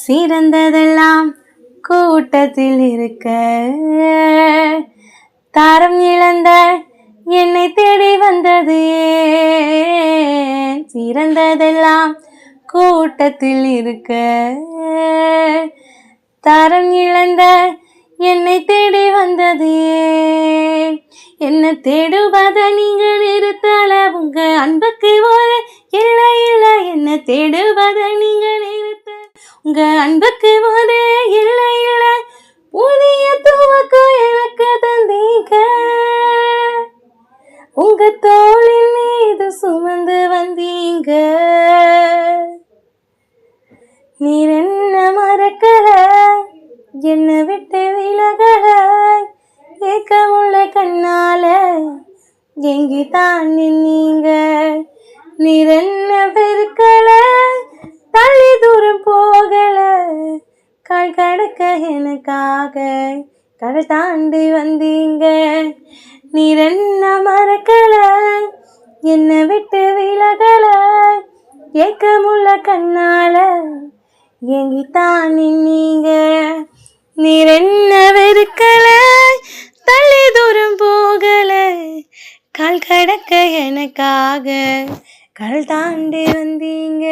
சிறந்ததெல்லாம் கூட்டத்தில் இருக்க, தாரம் இழந்த என்னை தேடி வந்தது ஏன்? சிறந்ததெல்லாம் கூட்டத்தில் இருக்க, தாரம் இழந்த என்னை தேடி வந்தது ஏன்? என்ன தேடுவத நீங்க நிறுத்தல, உங்க அன்புக்கு ஒரு இல்லை இல்லை. என்ன தேடுவத நீங்க நிறுத்த, உங்க அன்புக்கு ஒரு இல்லை இல்லை. புதிய துவக்கம் எனக்கு தந்தீங்க, உங்க தோளின் மீது சுமந்து வந்தீங்க. நீர் என்ன மறக்கல, என்ன விட்டு விலகல, ஏக்கமுள்ள கண்ணால எங்கிதான் நின்னீங்க. நீர் என்ன வெறுக்கல, தள்ளி தூரம் போகல, கால் கடக்க எனக்காக கடல் தாண்டி வந்தீங்க. நீர் என்ன மறக்கல, என்ன விட்டு விலகல, ஏக்கமுள்ள கண்ணால எங்கிதான் நின்னீங்க. நீர் என்ன வெறுக்கல, தள்ளி தூரம் போகல, கால் கடக்க எனக்காக கடல் தாண்டி வந்தீங்க.